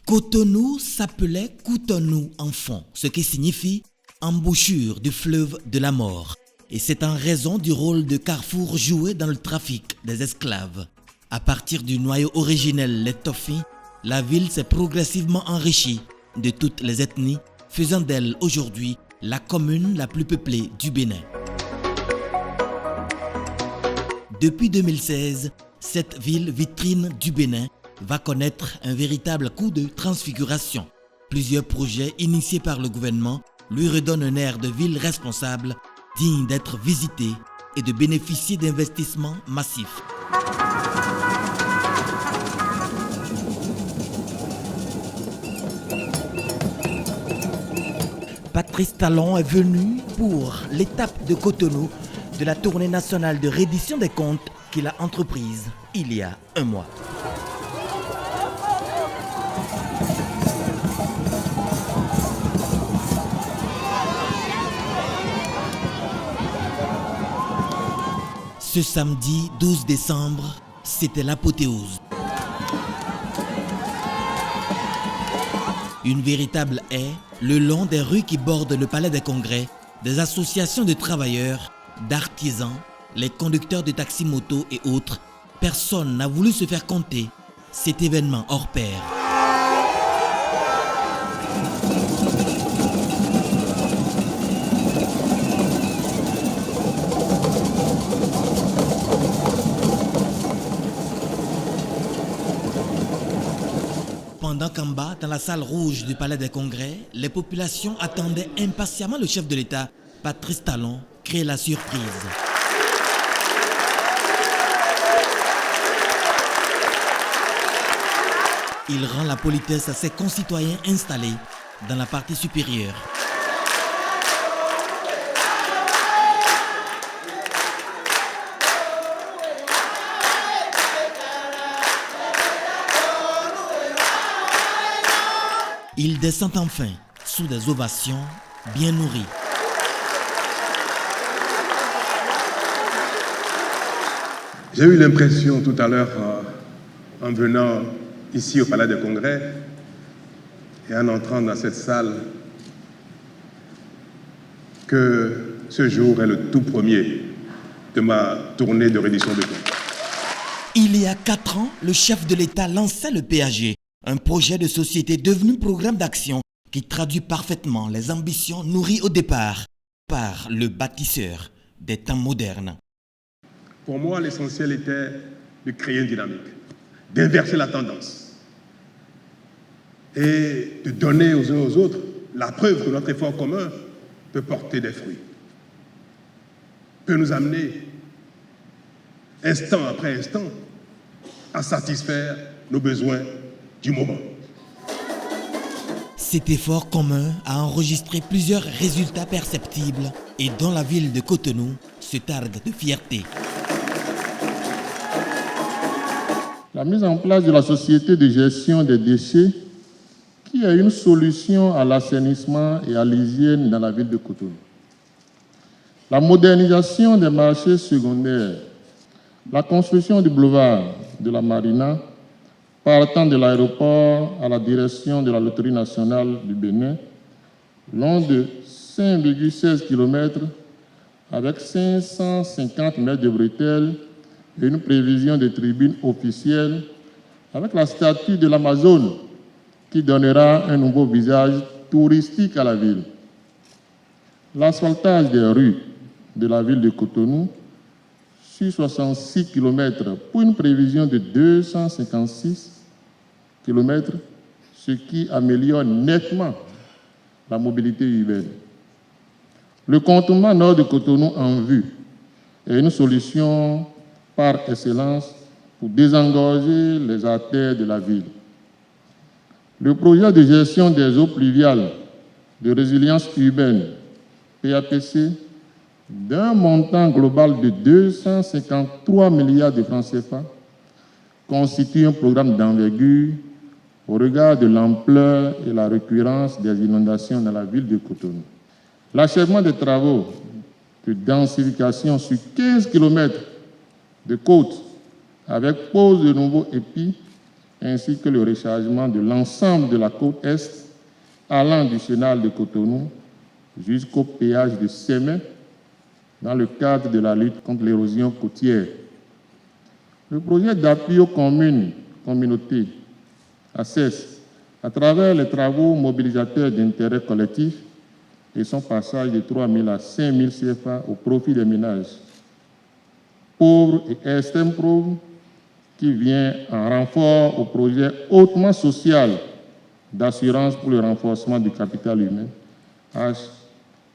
Cotonou s'appelait Cotonou enfant, ce qui signifie embouchure du fleuve de la mort. Et c'est en raison du rôle de carrefour joué dans le trafic des esclaves. À partir du noyau originel, les Tofi, la ville s'est progressivement enrichie de toutes les ethnies, faisant d'elle aujourd'hui la commune la plus peuplée du Bénin. Depuis 2016, cette ville vitrine du Bénin va connaître un véritable coup de transfiguration. Plusieurs projets initiés par le gouvernement lui redonnent un air de ville responsable, digne d'être visité et de bénéficier d'investissements massifs. Patrice Talon est venu pour l'étape de Cotonou de la tournée nationale de reddition des comptes qu'il a entreprise il y a un mois. Ce samedi 12 décembre, c'était l'apothéose. Une véritable haie le long des rues qui bordent le palais des congrès, des associations de travailleurs, d'artisans, les conducteurs de taxi-moto et autres. Personne n'a voulu se faire compter cet événement hors pair. Pendant qu'en bas, dans la salle rouge du Palais des Congrès, les populations attendaient impatiemment le chef de l'État, Patrice Talon, créer la surprise. Il rend la politesse à ses concitoyens installés dans la partie supérieure. Il descend enfin sous des ovations bien nourries. J'ai eu l'impression tout à l'heure, en venant ici au Palais des Congrès et en entrant dans cette salle, que ce jour est le tout premier de ma tournée de reddition de comptes. Il y a 4 ans, le chef de l'État lançait le PAG, un projet de société devenu programme d'action qui traduit parfaitement les ambitions nourries au départ par le bâtisseur des temps modernes. Pour moi, l'essentiel était de créer une dynamique, d'inverser la tendance et de donner aux uns aux autres la preuve que notre effort commun peut porter des fruits, peut nous amener, instant après instant, à satisfaire nos besoins du moment. Cet effort commun a enregistré plusieurs résultats perceptibles et dont la ville de Cotonou se targue de fierté. La mise en place de la société de gestion des déchets qui est une solution à l'assainissement et à l'hygiène dans la ville de Cotonou. La modernisation des marchés secondaires, la construction du boulevard de la Marina, partant de l'aéroport à la direction de la Loterie nationale du Bénin, long de 5,16 km avec 550 mètres de bretelles et une prévision de tribune officielle avec la statue de l'Amazone qui donnera un nouveau visage touristique à la ville. L'asphaltage des rues de la ville de Cotonou sur 66 km pour une prévision de 256 km, ce qui améliore nettement la mobilité urbaine. Le contournement nord de Cotonou en vue est une solution par excellence pour désengorger les artères de la ville. Le projet de gestion des eaux pluviales de résilience urbaine, PAPC, d'un montant global de 253 milliards de francs CFA, constitue un programme d'envergure au regard de l'ampleur et la récurrence des inondations dans la ville de Cotonou. L'achèvement des travaux de densification sur 15 km de côte avec pose de nouveaux épis ainsi que le rechargement de l'ensemble de la côte Est, allant du chenal de Cotonou jusqu'au péage de Sémé, dans le cadre de la lutte contre l'érosion côtière. Le projet d'appui aux communautés, ACES, à travers les travaux mobilisateurs d'intérêt collectif et son passage de 3 000 à 5 000 CFA au profit des ménages pauvres et extrêmes pauvres, qui vient en renfort au projet hautement social d'assurance pour le renforcement du capital humain, H,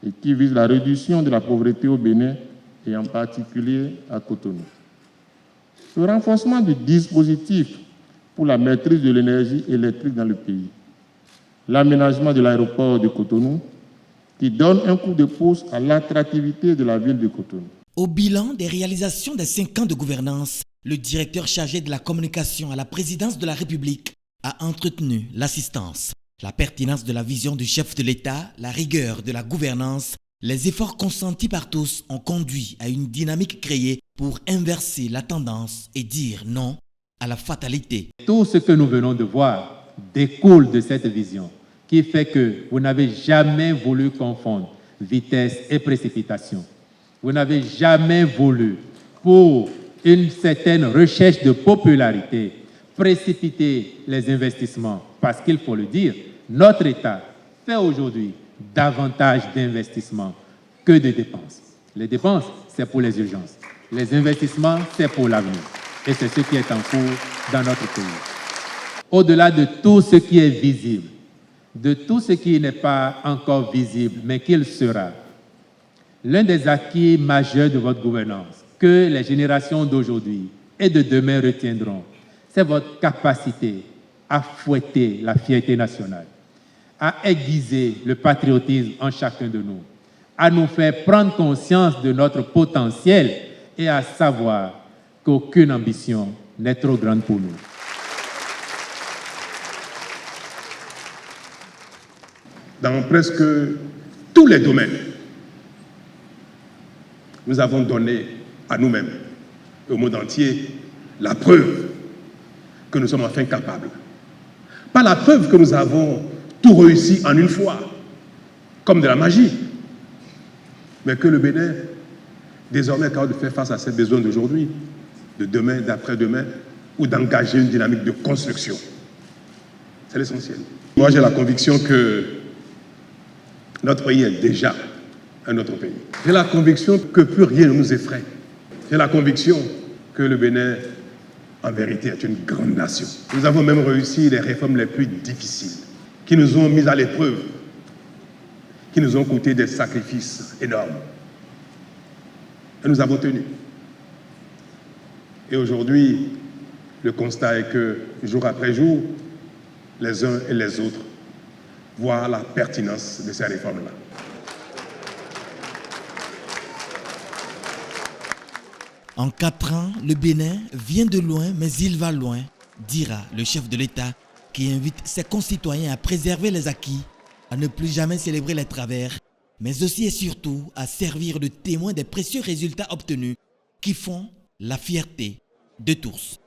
et qui vise la réduction de la pauvreté au Bénin et en particulier à Cotonou. Le renforcement du dispositif pour la maîtrise de l'énergie électrique dans le pays. L'aménagement de l'aéroport de Cotonou, qui donne un coup de pouce à l'attractivité de la ville de Cotonou. Au bilan des réalisations des 5 ans de gouvernance, le directeur chargé de la communication à la présidence de la République a entretenu l'assistance, la pertinence de la vision du chef de l'État, la rigueur de la gouvernance. Les efforts consentis par tous ont conduit à une dynamique créée pour inverser la tendance et dire non à la fatalité. Tout ce que nous venons de voir découle de cette vision qui fait que vous n'avez jamais voulu confondre vitesse et précipitation. Vous n'avez jamais voulu, pour une certaine recherche de popularité, précipiter les investissements. Parce qu'il faut le dire, notre État fait aujourd'hui davantage d'investissements que de dépenses. Les dépenses, c'est pour les urgences. Les investissements, c'est pour l'avenir. Et c'est ce qui est en cours dans notre pays. Au-delà de tout ce qui est visible, de tout ce qui n'est pas encore visible, mais qu'il sera, l'un des acquis majeurs de votre gouvernance, que les générations d'aujourd'hui et de demain retiendront, c'est votre capacité à fouetter la fierté nationale, à aiguiser le patriotisme en chacun de nous, à nous faire prendre conscience de notre potentiel et à savoir qu'aucune ambition n'est trop grande pour nous. Dans presque tous les domaines, nous avons donné à nous-mêmes, au monde entier, la preuve que nous sommes enfin capables. Pas la preuve que nous avons tout réussi en une fois, comme de la magie, mais que le Bénin, désormais, est capable de faire face à ces besoins d'aujourd'hui, de demain, d'après-demain, ou d'engager une dynamique de construction. C'est l'essentiel. Moi, j'ai la conviction que notre pays est déjà un autre pays. J'ai la conviction que plus rien ne nous effraie. J'ai la conviction que le Bénin, en vérité, est une grande nation. Nous avons même réussi les réformes les plus difficiles, qui nous ont mis à l'épreuve, qui nous ont coûté des sacrifices énormes. Et nous avons tenu. Et aujourd'hui, le constat est que, jour après jour, les uns et les autres voient la pertinence de ces réformes-là. En 4 ans, le Bénin vient de loin, mais il va loin, dira le chef de l'État, qui invite ses concitoyens à préserver les acquis, à ne plus jamais célébrer les travers, mais aussi et surtout à servir de témoin des précieux résultats obtenus qui font la fierté de tous.